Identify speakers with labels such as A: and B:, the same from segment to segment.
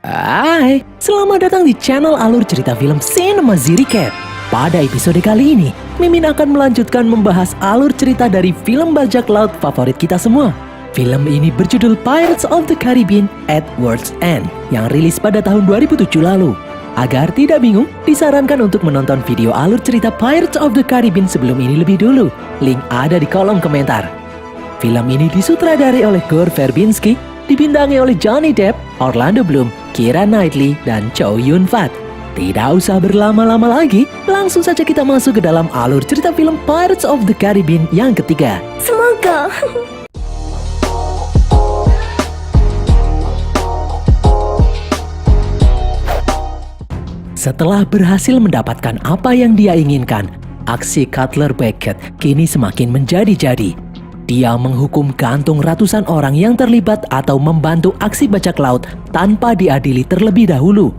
A: Hai, selamat datang di channel alur cerita film Cinema Recap. Pada episode kali ini, Mimin akan melanjutkan membahas alur cerita dari film bajak laut favorit kita semua. Film ini berjudul Pirates of the Caribbean at World's End yang rilis pada tahun 2007 lalu. Agar tidak bingung, disarankan untuk menonton video alur cerita Pirates of the Caribbean sebelum ini lebih dulu. Link ada di kolom komentar. Film ini disutradari oleh Gore Verbinski, dibintangi oleh Johnny Depp, Orlando Bloom, Keira Knightley, dan Chow Yun Fat. Tidak usah berlama-lama lagi, langsung saja kita masuk ke dalam alur cerita film Pirates of the Caribbean yang ketiga.
B: Semoga.
A: Setelah berhasil mendapatkan apa yang dia inginkan, aksi Cutler Beckett kini semakin menjadi-jadi. Dia menghukum gantung ratusan orang yang terlibat atau membantu aksi bajak laut tanpa diadili terlebih dahulu.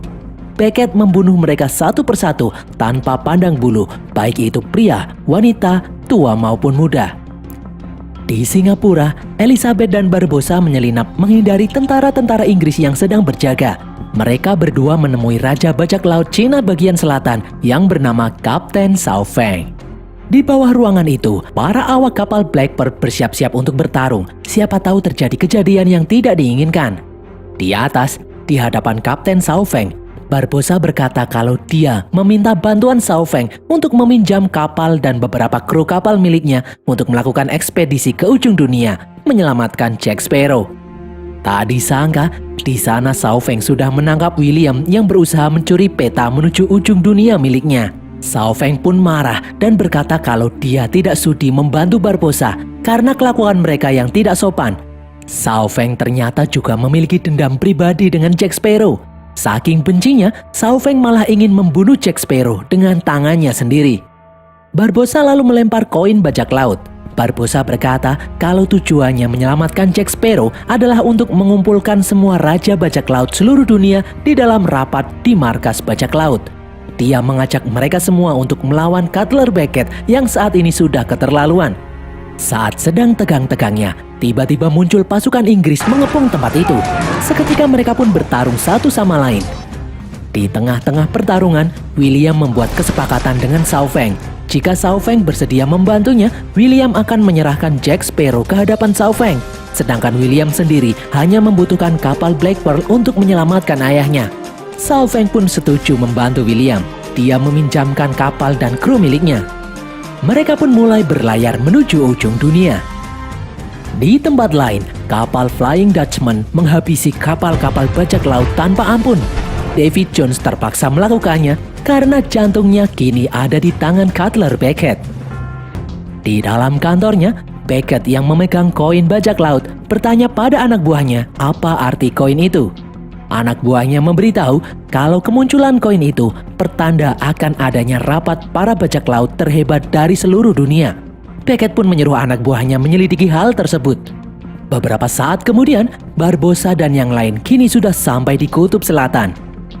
A: Beckett membunuh mereka satu persatu tanpa pandang bulu, baik itu pria, wanita, tua maupun muda. Di Singapura, Elizabeth dan Barbossa menyelinap menghindari tentara-tentara Inggris yang sedang berjaga. Mereka berdua menemui Raja Bajak Laut Cina bagian selatan yang bernama Kapten Sao Feng. Di bawah ruangan itu, para awak kapal Blackbird bersiap-siap untuk bertarung. Siapa tahu terjadi kejadian yang tidak diinginkan. Di atas, di hadapan Kapten Sao Feng, Barbossa berkata kalau dia meminta bantuan Sao Feng untuk meminjam kapal dan beberapa kru kapal miliknya untuk melakukan ekspedisi ke ujung dunia, menyelamatkan Jack Sparrow. Tak disangka, di sana Sao Feng sudah menangkap William yang berusaha mencuri peta menuju ujung dunia miliknya. Sao Feng pun marah dan berkata kalau dia tidak sudi membantu Barbossa karena kelakuan mereka yang tidak sopan. Sao Feng ternyata juga memiliki dendam pribadi dengan Jack Sparrow. Saking bencinya, Sao Feng malah ingin membunuh Jack Sparrow dengan tangannya sendiri. Barbossa lalu melempar koin bajak laut. Barbossa berkata kalau tujuannya menyelamatkan Jack Sparrow adalah untuk mengumpulkan semua raja bajak laut seluruh dunia di dalam rapat di markas bajak laut. Dia mengajak mereka semua untuk melawan Cutler Beckett yang saat ini sudah keterlaluan. Saat sedang tegang-tegangnya, tiba-tiba muncul pasukan Inggris mengepung tempat itu. Seketika mereka pun bertarung satu sama lain. Di tengah-tengah pertarungan, William membuat kesepakatan dengan Sao Feng. Jika Sao Feng bersedia membantunya, William akan menyerahkan Jack Sparrow ke hadapan Sao Feng. Sedangkan William sendiri hanya membutuhkan kapal Black Pearl untuk menyelamatkan ayahnya. Sao Feng pun setuju membantu William. Dia meminjamkan kapal dan kru miliknya. Mereka pun mulai berlayar menuju ujung dunia. Di tempat lain, kapal Flying Dutchman menghabisi kapal-kapal bajak laut tanpa ampun. David Jones terpaksa melakukannya karena jantungnya kini ada di tangan Cutler Beckett. Di dalam kantornya, Beckett yang memegang koin bajak laut bertanya pada anak buahnya apa arti koin itu. Anak buahnya memberitahu kalau kemunculan koin itu pertanda akan adanya rapat para bajak laut terhebat dari seluruh dunia. Beckett pun menyuruh anak buahnya menyelidiki hal tersebut. Beberapa saat kemudian, Barbossa dan yang lain kini sudah sampai di Kutub Selatan.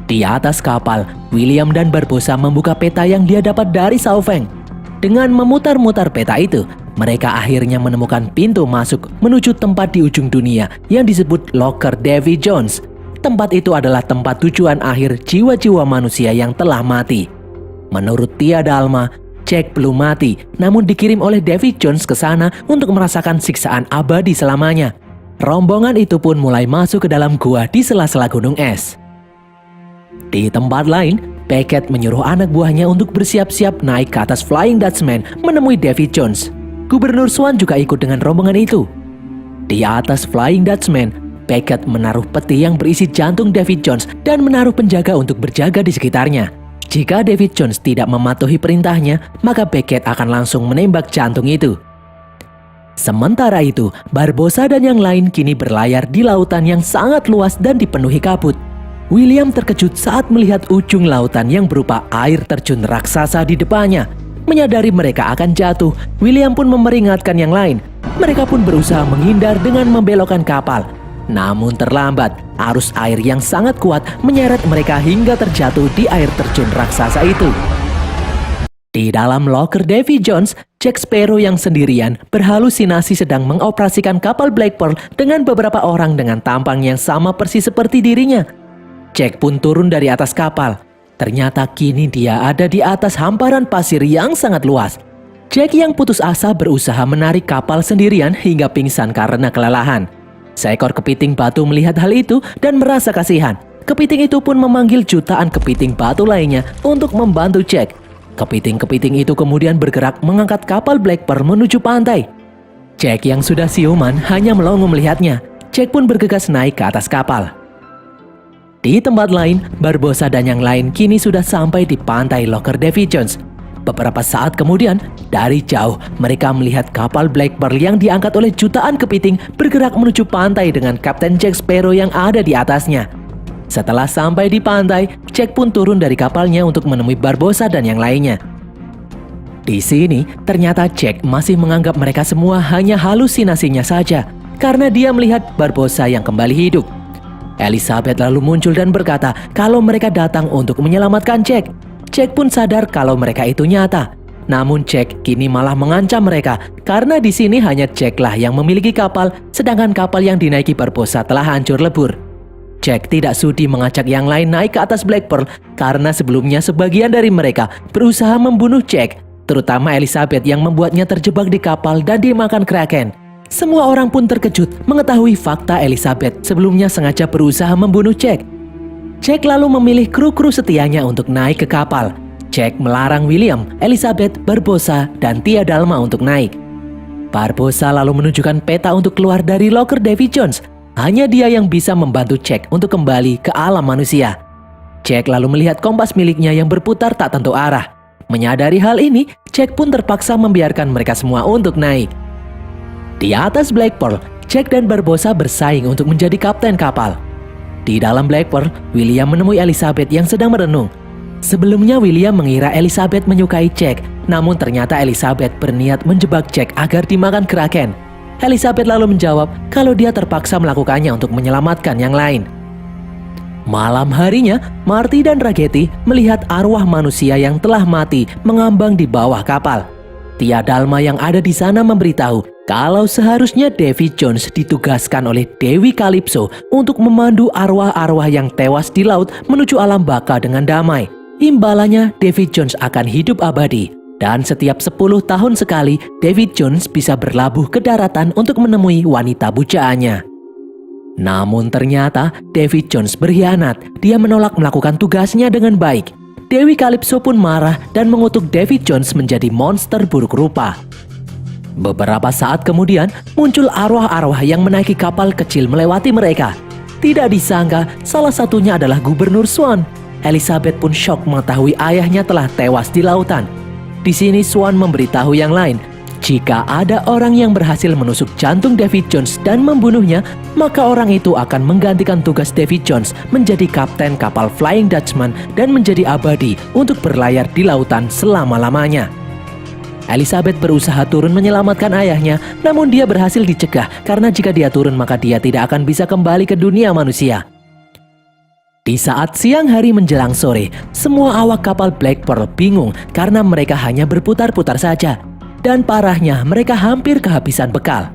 A: Di atas kapal, William dan Barbossa membuka peta yang dia dapat dari Sao Feng. Dengan memutar-mutar peta itu, mereka akhirnya menemukan pintu masuk menuju tempat di ujung dunia yang disebut Loker Davy Jones. Tempat itu adalah tempat tujuan akhir jiwa-jiwa manusia yang telah mati. Menurut Tia Dalma, Jack belum mati, namun dikirim oleh David Jones ke sana untuk merasakan siksaan abadi selamanya. Rombongan itu pun mulai masuk ke dalam gua di sela-sela gunung es. Di tempat lain, Beckett menyuruh anak buahnya untuk bersiap-siap naik ke atas Flying Dutchman menemui David Jones. Gubernur Swan juga ikut dengan rombongan itu. Di atas Flying Dutchman, Beckett menaruh peti yang berisi jantung David Jones dan menaruh penjaga untuk berjaga di sekitarnya. Jika David Jones tidak mematuhi perintahnya, maka Beckett akan langsung menembak jantung itu. Sementara itu, Barbossa dan yang lain kini berlayar di lautan yang sangat luas dan dipenuhi kabut. William terkejut saat melihat ujung lautan yang berupa air terjun raksasa di depannya. Menyadari mereka akan jatuh, William pun memperingatkan yang lain. Mereka pun berusaha menghindar dengan membelokkan kapal. Namun terlambat, arus air yang sangat kuat menyeret mereka hingga terjatuh di air terjun raksasa itu. Di dalam loker Davy Jones, Jack Sparrow yang sendirian berhalusinasi sedang mengoperasikan kapal Black Pearl dengan beberapa orang dengan tampang yang sama persis seperti dirinya. Jack pun turun dari atas kapal. Ternyata kini dia ada di atas hamparan pasir yang sangat luas. Jack yang putus asa berusaha menarik kapal sendirian hingga pingsan karena kelelahan. Seekor kepiting batu melihat hal itu dan merasa kasihan. Kepiting itu pun memanggil jutaan kepiting batu lainnya untuk membantu Jack. Kepiting-kepiting itu kemudian bergerak mengangkat kapal Black Pearl menuju pantai. Jack yang sudah siuman hanya melongo melihatnya. Jack pun bergegas naik ke atas kapal. Di tempat lain, Barbossa dan yang lain kini sudah sampai di pantai Loker Davy Jones. Beberapa saat kemudian, dari jauh mereka melihat kapal Black Pearl yang diangkat oleh jutaan kepiting bergerak menuju pantai dengan Kapten Jack Sparrow yang ada di atasnya. Setelah sampai di pantai, Jack pun turun dari kapalnya untuk menemui Barbossa dan yang lainnya. Di sini, ternyata Jack masih menganggap mereka semua hanya halusinasinya saja, karena dia melihat Barbossa yang kembali hidup. Elizabeth lalu muncul dan berkata kalau mereka datang untuk menyelamatkan Jack. Jack pun sadar kalau mereka itu nyata. Namun Jack kini malah mengancam mereka karena di sini hanya Jack lah yang memiliki kapal, sedangkan kapal yang dinaiki Barbossa telah hancur lebur. Jack tidak sudi mengajak yang lain naik ke atas Black Pearl karena sebelumnya sebagian dari mereka berusaha membunuh Jack, terutama Elizabeth yang membuatnya terjebak di kapal dan dimakan kraken. Semua orang pun terkejut mengetahui fakta Elizabeth sebelumnya sengaja berusaha membunuh Jack. Jack lalu memilih kru-kru setianya untuk naik ke kapal. Jack melarang William, Elizabeth, Barbossa, dan Tia Dalma untuk naik. Barbossa lalu menunjukkan peta untuk keluar dari Loker Davy Jones. Hanya dia yang bisa membantu Jack untuk kembali ke alam manusia. Jack lalu melihat kompas miliknya yang berputar tak tentu arah. Menyadari hal ini, Jack pun terpaksa membiarkan mereka semua untuk naik. Di atas Black Pearl, Jack dan Barbossa bersaing untuk menjadi kapten kapal. Di dalam Black Pearl, William menemui Elizabeth yang sedang merenung. Sebelumnya William mengira Elizabeth menyukai Jack, namun ternyata Elizabeth berniat menjebak Jack agar dimakan kraken. Elizabeth lalu menjawab kalau dia terpaksa melakukannya untuk menyelamatkan yang lain. Malam harinya, Marty dan Raggedy melihat arwah manusia yang telah mati mengambang di bawah kapal. Tia Dalma yang ada di sana memberitahu kalau seharusnya Davy Jones ditugaskan oleh Dewi Calypso untuk memandu arwah-arwah yang tewas di laut menuju alam baka dengan damai. Imbalannya, Davy Jones akan hidup abadi. Dan setiap 10 tahun sekali, Davy Jones bisa berlabuh ke daratan untuk menemui wanita pujaannya. Namun ternyata, Davy Jones berkhianat. Dia menolak melakukan tugasnya dengan baik. Dewi Calypso pun marah dan mengutuk Davy Jones menjadi monster buruk rupa. Beberapa saat kemudian, muncul arwah-arwah yang menaiki kapal kecil melewati mereka. Tidak disangka, salah satunya adalah Gubernur Swan. Elizabeth pun syok mengetahui ayahnya telah tewas di lautan. Di sini Swan memberitahu yang lain, jika ada orang yang berhasil menusuk jantung Davy Jones dan membunuhnya, maka orang itu akan menggantikan tugas Davy Jones menjadi kapten kapal Flying Dutchman dan menjadi abadi untuk berlayar di lautan selama-lamanya. Elizabeth berusaha turun menyelamatkan ayahnya, namun dia berhasil dicegah karena jika dia turun maka dia tidak akan bisa kembali ke dunia manusia. Di saat siang hari menjelang sore, semua awak kapal Black Pearl bingung karena mereka hanya berputar-putar saja. Dan parahnya, mereka hampir kehabisan bekal.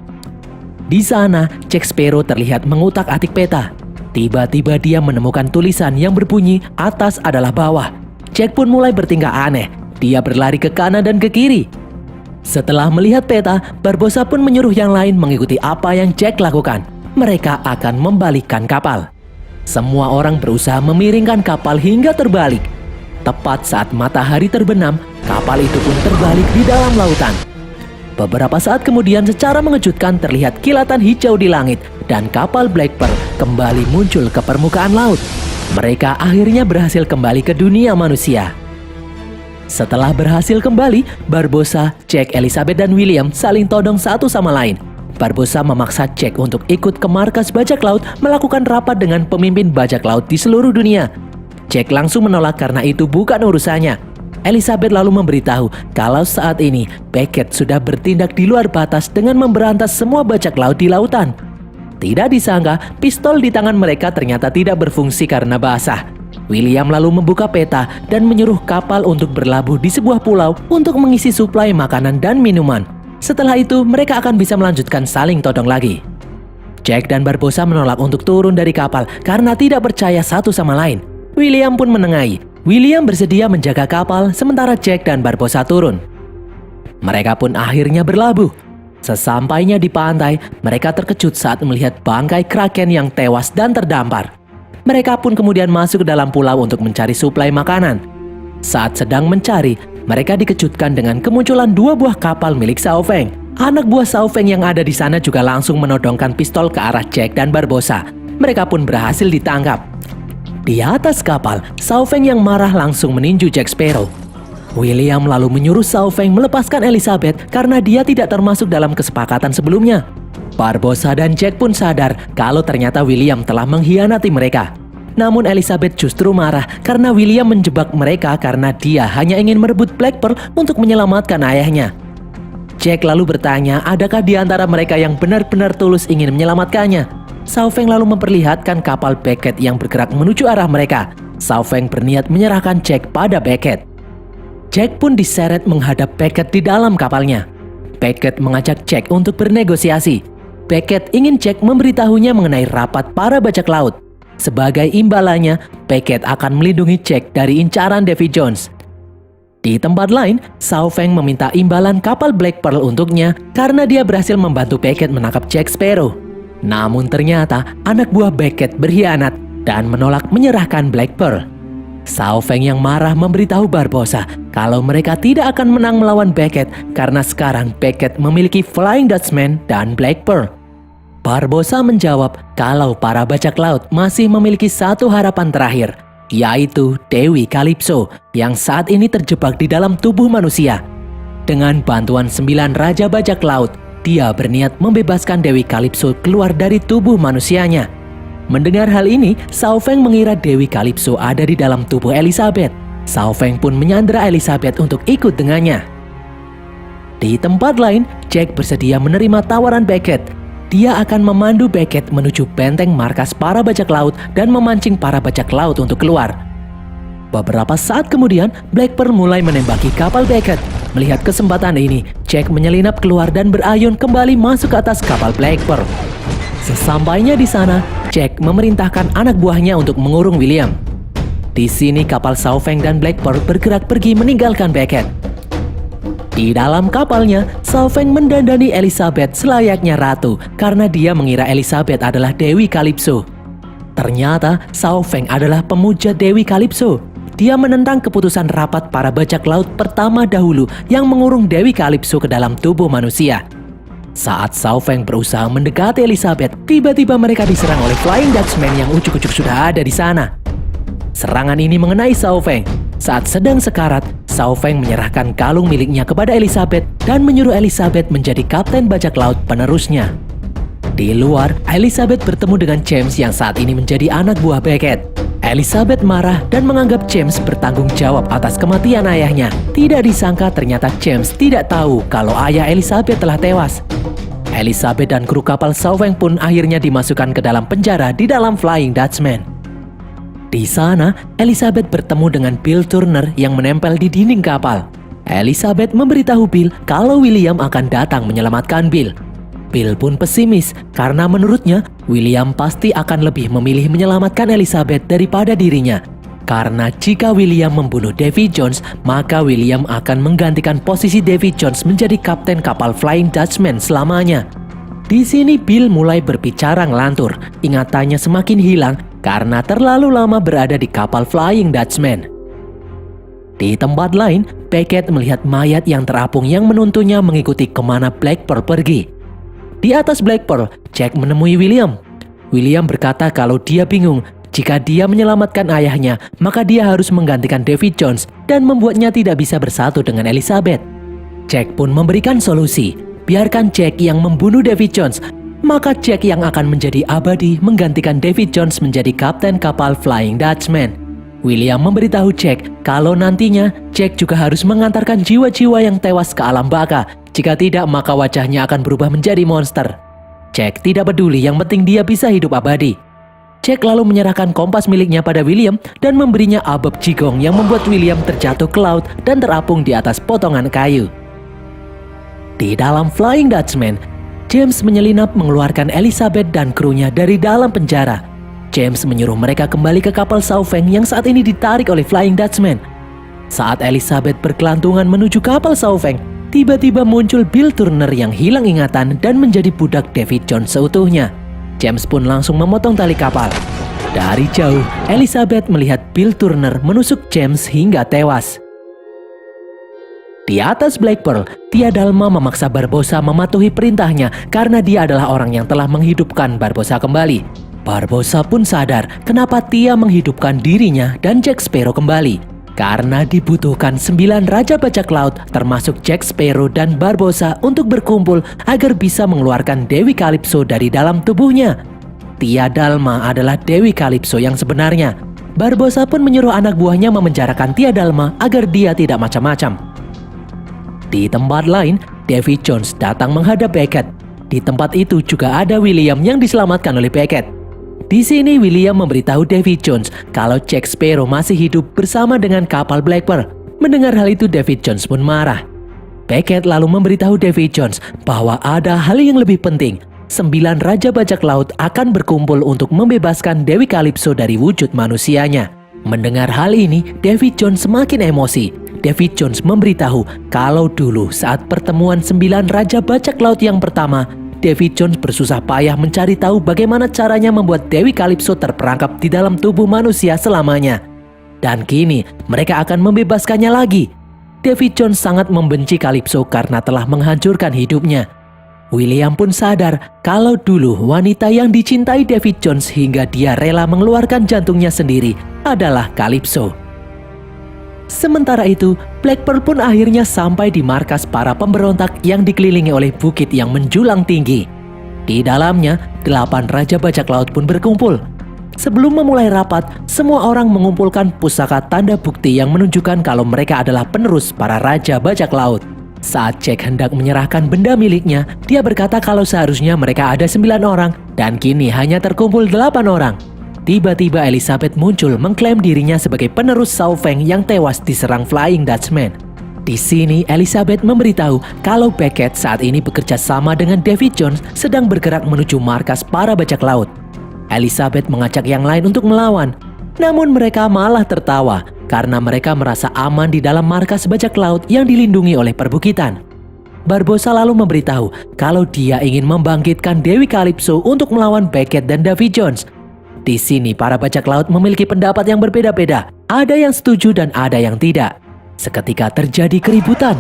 A: Di sana, Jack Sparrow terlihat mengutak-atik peta. Tiba-tiba dia menemukan tulisan yang berbunyi atas adalah bawah. Jack pun mulai bertingkah aneh. Dia berlari ke kanan dan ke kiri. Setelah melihat peta, Barbossa pun menyuruh yang lain mengikuti apa yang Jack lakukan. Mereka akan membalikkan kapal. Semua orang berusaha memiringkan kapal hingga terbalik. Tepat saat matahari terbenam, kapal itu pun terbalik di dalam lautan. Beberapa saat kemudian secara mengejutkan terlihat kilatan hijau di langit dan kapal Black Pearl kembali muncul ke permukaan laut. Mereka akhirnya berhasil kembali ke dunia manusia. Setelah berhasil kembali, Barbossa, Jack, Elizabeth, dan William saling todong satu sama lain. Barbossa memaksa Jack untuk ikut ke markas bajak laut melakukan rapat dengan pemimpin bajak laut di seluruh dunia. Jack langsung menolak karena itu bukan urusannya. Elizabeth lalu memberitahu kalau saat ini Beckett sudah bertindak di luar batas dengan memberantas semua bajak laut di lautan. Tidak disangka, pistol di tangan mereka ternyata tidak berfungsi karena basah. William lalu membuka peta dan menyuruh kapal untuk berlabuh di sebuah pulau untuk mengisi suplai makanan dan minuman. Setelah itu, mereka akan bisa melanjutkan saling todong lagi. Jack dan Barbossa menolak untuk turun dari kapal karena tidak percaya satu sama lain. William pun menengahi. William bersedia menjaga kapal sementara Jack dan Barbossa turun. Mereka pun akhirnya berlabuh. Sesampainya di pantai, mereka terkejut saat melihat bangkai kraken yang tewas dan terdampar. Mereka pun kemudian masuk ke dalam pulau untuk mencari suplai makanan. Saat sedang mencari, mereka dikejutkan dengan kemunculan 2 buah kapal milik Xiao Feng. Anak buah Xiao Feng yang ada di sana juga langsung menodongkan pistol ke arah Jack dan Barbossa. Mereka pun berhasil ditangkap. Di atas kapal, Xiao Feng yang marah langsung meninju Jack Sparrow. William lalu menyuruh Xiao Feng melepaskan Elizabeth karena dia tidak termasuk dalam kesepakatan sebelumnya. Barbossa dan Jack pun sadar kalau ternyata William telah mengkhianati mereka. Namun Elizabeth justru marah karena William menjebak mereka karena dia hanya ingin merebut Black Pearl untuk menyelamatkan ayahnya. Jack lalu bertanya adakah di antara mereka yang benar-benar tulus ingin menyelamatkannya. Xiao Feng lalu memperlihatkan kapal Beckett yang bergerak menuju arah mereka. Xiao Feng berniat menyerahkan Jack pada Beckett. Jack pun diseret menghadap Beckett di dalam kapalnya. Beckett mengajak Jack untuk bernegosiasi. Beckett ingin Jack memberitahunya mengenai rapat para bajak laut. Sebagai imbalannya, Beckett akan melindungi Jack dari incaran Davy Jones. Di tempat lain, Xiao Feng meminta imbalan kapal Black Pearl untuknya karena dia berhasil membantu Beckett menangkap Jack Sparrow. Namun ternyata anak buah Beckett berkhianat dan menolak menyerahkan Black Pearl. Xiao Feng yang marah memberitahu Barbossa kalau mereka tidak akan menang melawan Beckett karena sekarang Beckett memiliki Flying Dutchman dan Black Pearl. Barbossa menjawab kalau para bajak laut masih memiliki satu harapan terakhir, yaitu Dewi Calypso yang saat ini terjebak di dalam tubuh manusia. Dengan bantuan 9 raja bajak laut, dia berniat membebaskan Dewi Calypso keluar dari tubuh manusianya. Mendengar hal ini, Xiao Feng mengira Dewi Calypso ada di dalam tubuh Elizabeth. Xiao Feng pun menyandera Elizabeth untuk ikut dengannya. Di tempat lain, Jack bersedia menerima tawaran Beckett. Dia akan memandu Beckett menuju benteng markas para bajak laut dan memancing para bajak laut untuk keluar. Beberapa saat kemudian, Black Pearl mulai menembaki kapal Beckett. Melihat kesempatan ini, Jack menyelinap keluar dan berayun kembali masuk ke atas kapal Black Pearl. Sesampainya di sana, Jack memerintahkan anak buahnya untuk mengurung William. Di sini kapal Xiao Feng dan Black Pearl bergerak pergi meninggalkan Beckett. Di dalam kapalnya, Xiao Feng mendandani Elizabeth selayaknya ratu karena dia mengira Elizabeth adalah Dewi Calypso. Ternyata Xiao Feng adalah pemuja Dewi Calypso. Dia menentang keputusan rapat para bajak laut pertama dahulu yang mengurung Dewi Calypso ke dalam tubuh manusia. Saat Xiao Feng berusaha mendekati Elizabeth, tiba-tiba mereka diserang oleh Flying Dutchman yang ujuk-ujuk sudah ada di sana. Serangan ini mengenai Xiao Feng. Saat sedang sekarat, Xiao Feng menyerahkan kalung miliknya kepada Elizabeth dan menyuruh Elizabeth menjadi kapten bajak laut penerusnya. Di luar, Elizabeth bertemu dengan James yang saat ini menjadi anak buah Beckett. Elizabeth marah dan menganggap James bertanggung jawab atas kematian ayahnya. Tidak disangka ternyata James tidak tahu kalau ayah Elizabeth telah tewas. Elizabeth dan kru kapal Xiao Feng pun akhirnya dimasukkan ke dalam penjara di dalam Flying Dutchman. Di sana, Elizabeth bertemu dengan Bill Turner yang menempel di dinding kapal. Elizabeth memberitahu Bill kalau William akan datang menyelamatkan Bill. Bill pun pesimis karena menurutnya William pasti akan lebih memilih menyelamatkan Elizabeth daripada dirinya. Karena jika William membunuh Davy Jones, maka William akan menggantikan posisi Davy Jones menjadi kapten kapal Flying Dutchman selamanya. Di sini Bill mulai berbicara ngelantur. Ingatannya semakin hilang karena terlalu lama berada di kapal Flying Dutchman. Di tempat lain, Beckett melihat mayat yang terapung yang menuntunnya mengikuti kemana Black Pearl pergi. Di atas Black Pearl, Jack menemui William. William berkata kalau dia bingung. Jika dia menyelamatkan ayahnya, maka dia harus menggantikan Davy Jones dan membuatnya tidak bisa bersatu dengan Elizabeth. Jack pun memberikan solusi. Biarkan Jack yang membunuh Davy Jones, maka Jack yang akan menjadi abadi menggantikan Davy Jones menjadi kapten kapal Flying Dutchman. William memberitahu Jack kalau nantinya Jack juga harus mengantarkan jiwa-jiwa yang tewas ke alam baka. Jika tidak, maka wajahnya akan berubah menjadi monster. Jack tidak peduli, yang penting dia bisa hidup abadi. Jack lalu menyerahkan kompas miliknya pada William dan memberinya abab jigong yang membuat William terjatuh ke laut dan terapung di atas potongan kayu. Di dalam Flying Dutchman, James menyelinap mengeluarkan Elizabeth dan krunya dari dalam penjara. James menyuruh mereka kembali ke kapal Sauveng yang saat ini ditarik oleh Flying Dutchman. Saat Elizabeth berkelantungan menuju kapal Sauveng, tiba-tiba muncul Bill Turner yang hilang ingatan dan menjadi budak Davy Jones seutuhnya. James pun langsung memotong tali kapal. Dari jauh, Elizabeth melihat Bill Turner menusuk James hingga tewas. Di atas Black Pearl, Tia Dalma memaksa Barbossa mematuhi perintahnya karena dia adalah orang yang telah menghidupkan Barbossa kembali. Barbossa pun sadar kenapa Tia menghidupkan dirinya dan Jack Sparrow kembali. Karena dibutuhkan 9 Raja Bajak Laut termasuk Jack Sparrow dan Barbossa untuk berkumpul agar bisa mengeluarkan Dewi Calypso dari dalam tubuhnya. Tia Dalma adalah Dewi Calypso yang sebenarnya. Barbossa pun menyuruh anak buahnya memenjarakan Tia Dalma agar dia tidak macam-macam. Di tempat lain, Davy Jones datang menghadap Beckett. Di tempat itu juga ada William yang diselamatkan oleh Beckett. Di sini William memberitahu Davy Jones kalau Jack Sparrow masih hidup bersama dengan kapal Black Pearl. Mendengar hal itu, Davy Jones pun marah. Beckett lalu memberitahu Davy Jones bahwa ada hal yang lebih penting. 9 Raja Bajak Laut akan berkumpul untuk membebaskan Dewi Calypso dari wujud manusianya. Mendengar hal ini, Davy Jones semakin emosi. Davy Jones memberitahu kalau dulu saat pertemuan 9 Raja Bajak Laut yang pertama, Davy Jones bersusah payah mencari tahu bagaimana caranya membuat Dewi Calypso terperangkap di dalam tubuh manusia selamanya. Dan kini mereka akan membebaskannya lagi. Davy Jones sangat membenci Calypso karena telah menghancurkan hidupnya. William pun sadar kalau dulu wanita yang dicintai Davy Jones hingga dia rela mengeluarkan jantungnya sendiri adalah Calypso. Sementara itu, Black Pearl pun akhirnya sampai di markas para pemberontak yang dikelilingi oleh bukit yang menjulang tinggi. Di dalamnya, 8 Raja Bajak Laut pun berkumpul. Sebelum memulai rapat, semua orang mengumpulkan pusaka tanda bukti yang menunjukkan kalau mereka adalah penerus para Raja Bajak Laut. Saat Jack hendak menyerahkan benda miliknya, dia berkata kalau seharusnya mereka ada 9 orang dan kini hanya terkumpul 8 orang. Tiba-tiba Elizabeth muncul mengklaim dirinya sebagai penerus Sauveng yang tewas diserang Flying Dutchman. Di sini Elizabeth memberitahu kalau Beckett saat ini bekerja sama dengan Davy Jones sedang bergerak menuju markas para bajak laut. Elizabeth mengajak yang lain untuk melawan, namun mereka malah tertawa karena mereka merasa aman di dalam markas bajak laut yang dilindungi oleh perbukitan. Barbossa lalu memberitahu kalau dia ingin membangkitkan Dewi Calypso untuk melawan Beckett dan Davy Jones. Di sini para bajak laut memiliki pendapat yang berbeda-beda. Ada yang setuju dan ada yang tidak. Seketika terjadi keributan.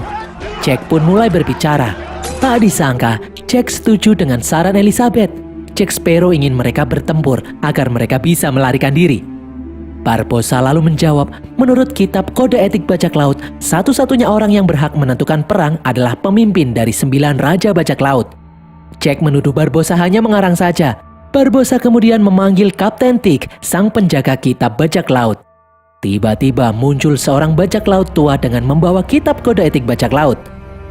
A: Jack pun mulai berbicara. Tak disangka, Jack setuju dengan saran Elizabeth. Jack Sparrow ingin mereka bertempur agar mereka bisa melarikan diri. Barbossa lalu menjawab, menurut kitab kode etik bajak laut, satu-satunya orang yang berhak menentukan perang adalah pemimpin dari 9 Raja Bajak Laut. Jack menuduh Barbossa hanya mengarang saja. Barbossa kemudian memanggil Kapten Tick, sang penjaga kitab bajak laut. Tiba-tiba muncul seorang bajak laut tua dengan membawa kitab kode etik bajak laut.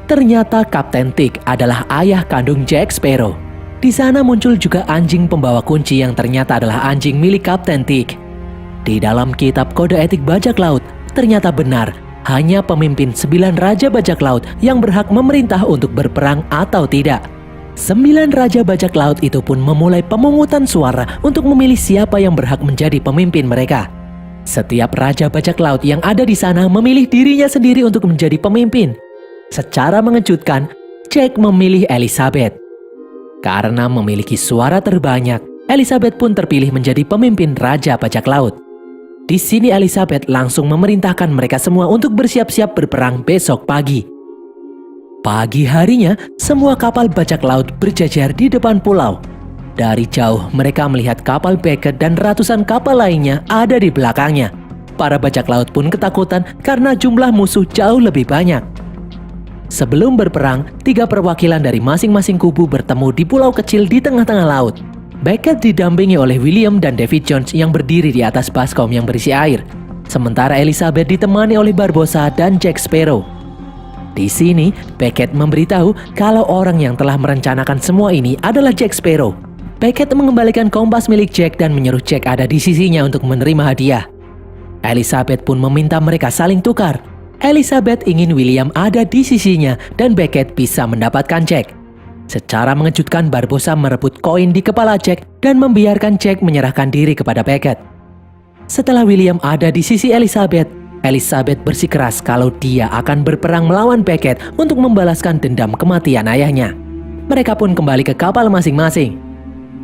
A: Ternyata Kapten Tick adalah ayah kandung Jack Sparrow. Di sana muncul juga anjing pembawa kunci yang ternyata adalah anjing milik Kapten Tick. Di dalam kitab kode etik bajak laut, ternyata benar, hanya pemimpin 9 Raja Bajak Laut yang berhak memerintah untuk berperang atau tidak. 9 Raja Bajak Laut itu pun memulai pemungutan suara untuk memilih siapa yang berhak menjadi pemimpin mereka. Setiap Raja Bajak Laut yang ada di sana memilih dirinya sendiri untuk menjadi pemimpin. Secara mengejutkan, Jack memilih Elizabeth. Karena memiliki suara terbanyak, Elizabeth pun terpilih menjadi pemimpin Raja Bajak Laut. Di sini Elizabeth langsung memerintahkan mereka semua untuk bersiap-siap berperang besok pagi. Pagi harinya, semua kapal bajak laut berjajar di depan pulau. Dari jauh, mereka melihat kapal Beckett dan ratusan kapal lainnya ada di belakangnya. Para bajak laut pun ketakutan karena jumlah musuh jauh lebih banyak. Sebelum berperang, 3 perwakilan dari masing-masing kubu bertemu di pulau kecil di tengah-tengah laut. Beckett didampingi oleh William dan Davy Jones yang berdiri di atas baskom yang berisi air. Sementara Elizabeth ditemani oleh Barbossa dan Jack Sparrow. Di sini, Beckett memberitahu kalau orang yang telah merencanakan semua ini adalah Jack Sparrow. Beckett mengembalikan kompas milik Jack dan menyuruh Jack ada di sisinya untuk menerima hadiah. Elizabeth pun meminta mereka saling tukar. Elizabeth ingin William ada di sisinya dan Beckett bisa mendapatkan Jack. Secara mengejutkan, Barbossa merebut koin di kepala Jack dan membiarkan Jack menyerahkan diri kepada Beckett. Setelah William ada di sisi Elizabeth, Elizabeth bersikeras kalau dia akan berperang melawan Beckett untuk membalaskan dendam kematian ayahnya. Mereka pun kembali ke kapal masing-masing.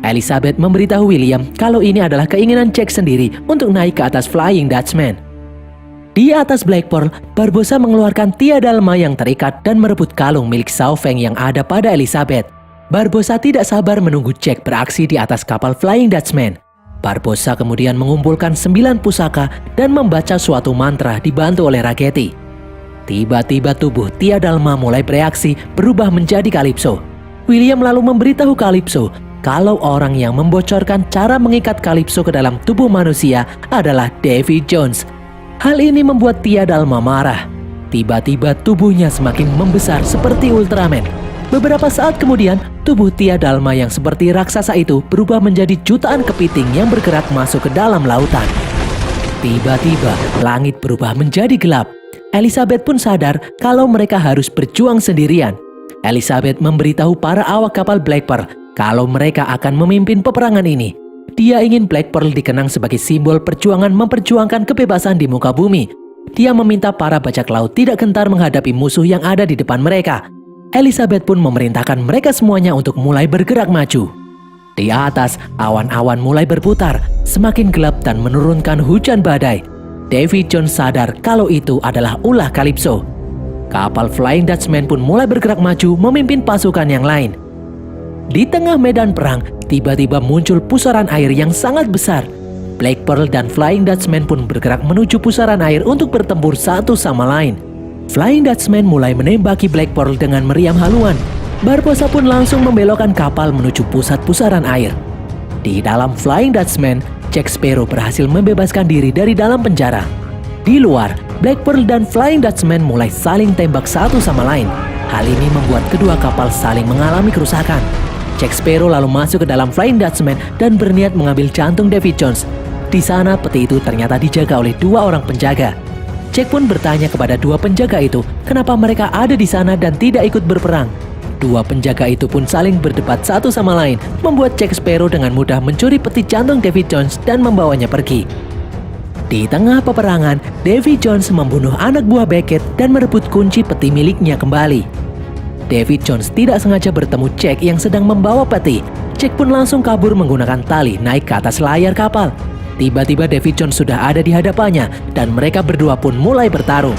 A: Elizabeth memberitahu William kalau ini adalah keinginan Jack sendiri untuk naik ke atas Flying Dutchman. Di atas Black Pearl, Barbossa mengeluarkan tia dalma yang terikat dan merebut kalung milik Xiao Feng yang ada pada Elizabeth. Barbossa tidak sabar menunggu Jack beraksi di atas kapal Flying Dutchman. Barbossa kemudian mengumpulkan 9 pusaka dan membaca suatu mantra dibantu oleh Ragetti. Tiba-tiba tubuh tia dalma mulai bereaksi berubah menjadi Calypso. William lalu memberitahu Calypso kalau orang yang membocorkan cara mengikat Calypso ke dalam tubuh manusia adalah Davy Jones. Hal ini membuat tia dalma marah. Tiba-tiba tubuhnya semakin membesar seperti Ultraman. Beberapa saat kemudian, tubuh tia dalma yang seperti raksasa itu berubah menjadi jutaan kepiting yang bergerak masuk ke dalam lautan. Tiba-tiba, langit berubah menjadi gelap. Elizabeth pun sadar kalau mereka harus berjuang sendirian. Elizabeth memberitahu para awak kapal Black Pearl kalau mereka akan memimpin peperangan ini. Dia ingin Black Pearl dikenang sebagai simbol perjuangan memperjuangkan kebebasan di muka bumi. Dia meminta para bajak laut tidak gentar menghadapi musuh yang ada di depan mereka. Elizabeth pun memerintahkan mereka semuanya untuk mulai bergerak maju. Di atas, awan-awan mulai berputar, semakin gelap dan menurunkan hujan badai. Davy Jones sadar kalau itu adalah ulah Calypso. Kapal Flying Dutchman pun mulai bergerak maju memimpin pasukan yang lain. Di tengah medan perang, tiba-tiba muncul pusaran air yang sangat besar. Black Pearl dan Flying Dutchman pun bergerak menuju pusaran air untuk bertempur satu sama lain. Flying Dutchman mulai menembaki Black Pearl dengan meriam haluan. Barbossa pun langsung membelokkan kapal menuju pusat pusaran air. Di dalam Flying Dutchman, Jack Sparrow berhasil membebaskan diri dari dalam penjara. Di luar, Black Pearl dan Flying Dutchman mulai saling tembak satu sama lain. Hal ini membuat kedua kapal saling mengalami kerusakan. Jack Sparrow lalu masuk ke dalam Flying Dutchman dan berniat mengambil jantung Davy Jones. Di sana, peti itu ternyata dijaga oleh 2 orang penjaga. Jack pun bertanya kepada 2 penjaga itu kenapa mereka ada di sana dan tidak ikut berperang. 2 penjaga itu pun saling berdebat satu sama lain, membuat Jack Sparrow dengan mudah mencuri peti jantung Davy Jones dan membawanya pergi. Di tengah peperangan, Davy Jones membunuh anak buah Beckett dan merebut kunci peti miliknya kembali. Davy Jones tidak sengaja bertemu Jack yang sedang membawa peti. Jack pun langsung kabur menggunakan tali naik ke atas layar kapal. Tiba-tiba Davy Jones sudah ada di hadapannya dan mereka berdua pun mulai bertarung.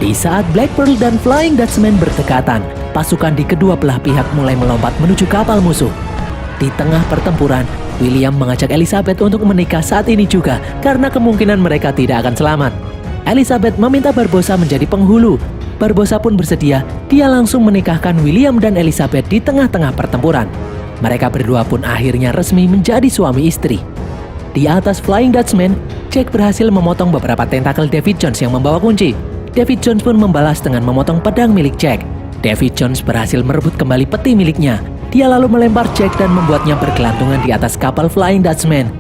A: Di saat Black Pearl dan Flying Dutchman berdekatan, pasukan di kedua belah pihak mulai melompat menuju kapal musuh. Di tengah pertempuran, William mengajak Elizabeth untuk menikah saat ini juga karena kemungkinan mereka tidak akan selamat. Elizabeth meminta Barbossa menjadi penghulu. Barbossa pun bersedia, dia langsung menikahkan William dan Elizabeth di tengah-tengah pertempuran. Mereka berdua pun akhirnya resmi menjadi suami istri. Di atas Flying Dutchman, Jack berhasil memotong beberapa tentakel Davy Jones yang membawa kunci. Davy Jones pun membalas dengan memotong pedang milik Jack. Davy Jones berhasil merebut kembali peti miliknya. Dia lalu melempar Jack dan membuatnya bergelantungan di atas kapal Flying Dutchman.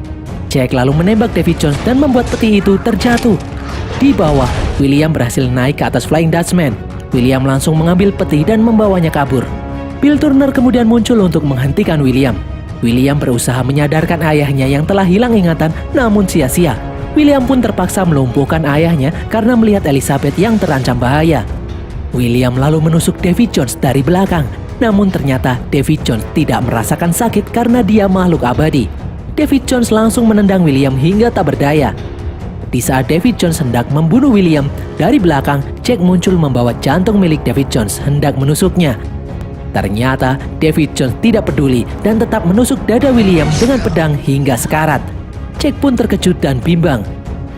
A: Jack lalu menembak Davy Jones dan membuat peti itu terjatuh. Di bawah, William berhasil naik ke atas Flying Dutchman. William langsung mengambil peti dan membawanya kabur. Bill Turner kemudian muncul untuk menghentikan William. William berusaha menyadarkan ayahnya yang telah hilang ingatan, namun sia-sia. William pun terpaksa melumpuhkan ayahnya karena melihat Elizabeth yang terancam bahaya. William lalu menusuk Davy Jones dari belakang, namun ternyata Davy Jones tidak merasakan sakit karena dia makhluk abadi. Davy Jones langsung menendang William hingga tak berdaya. Di saat Davy Jones hendak membunuh William, dari belakang Jack muncul membawa jantung milik Davy Jones hendak menusuknya. Ternyata Davy Jones tidak peduli dan tetap menusuk dada William dengan pedang hingga sekarat. Jack pun terkejut dan bimbang.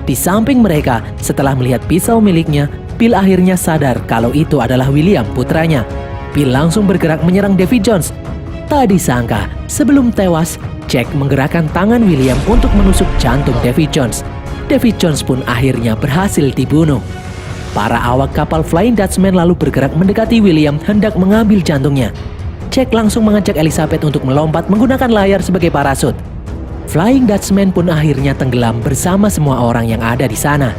A: Di samping mereka, setelah melihat pisau miliknya, Bill akhirnya sadar kalau itu adalah William, putranya. Bill langsung bergerak menyerang Davy Jones. Tak disangka, sebelum tewas, Jack menggerakkan tangan William untuk menusuk jantung Davy Jones. Davy Jones pun akhirnya berhasil dibunuh. Para awak kapal Flying Dutchman lalu bergerak mendekati William hendak mengambil jantungnya. Jack langsung mengajak Elizabeth untuk melompat menggunakan layar sebagai parasut. Flying Dutchman pun akhirnya tenggelam bersama semua orang yang ada di sana.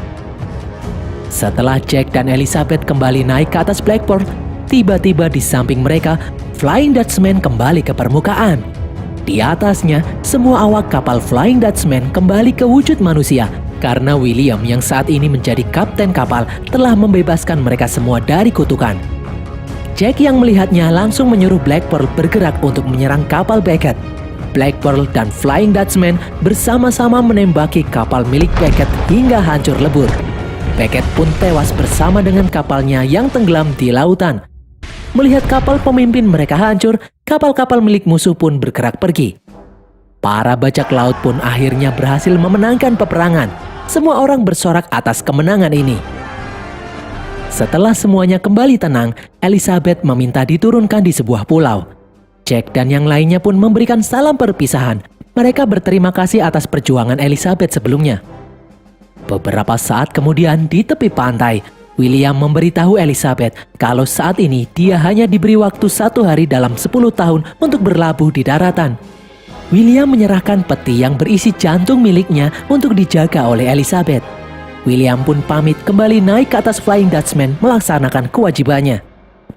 A: Setelah Jack dan Elizabeth kembali naik ke atas Black Pearl, Tiba-tiba di samping mereka, Flying Dutchman kembali ke permukaan. Di atasnya, semua awak kapal Flying Dutchman kembali ke wujud manusia karena William yang saat ini menjadi kapten kapal telah membebaskan mereka semua dari kutukan. Jack yang melihatnya langsung menyuruh Black Pearl bergerak untuk menyerang kapal Beckett. Black Pearl dan Flying Dutchman bersama-sama menembaki kapal milik Beckett hingga hancur lebur. Beckett pun tewas bersama dengan kapalnya yang tenggelam di lautan. Melihat kapal pemimpin mereka hancur, kapal-kapal milik musuh pun bergerak pergi. Para bajak laut pun akhirnya berhasil memenangkan peperangan. Semua orang bersorak atas kemenangan ini. Setelah semuanya kembali tenang, Elizabeth meminta diturunkan di sebuah pulau. Jack dan yang lainnya pun memberikan salam perpisahan. Mereka berterima kasih atas perjuangan Elizabeth sebelumnya. Beberapa saat kemudian di tepi pantai, William memberitahu Elizabeth kalau saat ini dia hanya diberi waktu 1 hari dalam 10 tahun untuk berlabuh di daratan. William menyerahkan peti yang berisi jantung miliknya untuk dijaga oleh Elizabeth. William pun pamit kembali naik ke atas Flying Dutchman melaksanakan kewajibannya.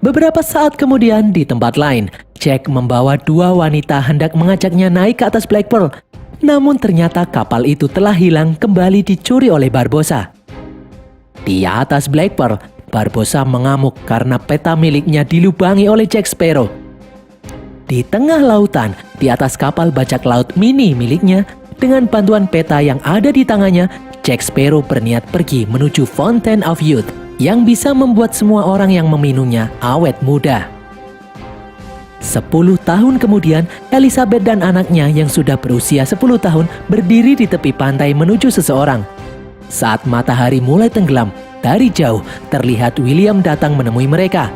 A: Beberapa saat kemudian di tempat lain, Jack membawa 2 wanita hendak mengajaknya naik ke atas Black Pearl. Namun ternyata kapal itu telah hilang kembali dicuri oleh Barbossa. Di atas Black Pearl, Barbossa mengamuk karena peta miliknya dilubangi oleh Jack Sparrow. Di tengah lautan, di atas kapal bajak laut mini miliknya, dengan bantuan peta yang ada di tangannya, Jack Sparrow berniat pergi menuju Fountain of Youth yang bisa membuat semua orang yang meminumnya awet muda. 10 tahun kemudian, Elizabeth dan anaknya yang sudah berusia 10 tahun berdiri di tepi pantai menuju seseorang. Saat matahari mulai tenggelam, dari jauh terlihat William datang menemui mereka.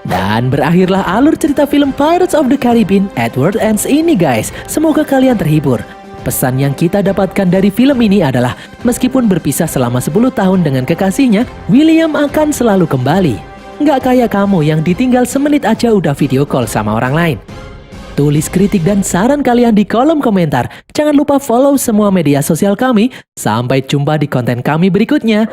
A: Dan berakhirlah alur cerita film Pirates of the Caribbean at World Ends ini guys. Semoga kalian terhibur. Pesan yang kita dapatkan dari film ini adalah meskipun berpisah selama 10 tahun dengan kekasihnya, William akan selalu kembali. Nggak kayak kamu yang ditinggal semenit aja udah video call sama orang lain. Tulis kritik dan saran kalian di kolom komentar. Jangan lupa follow semua media sosial kami. Sampai jumpa di konten kami berikutnya.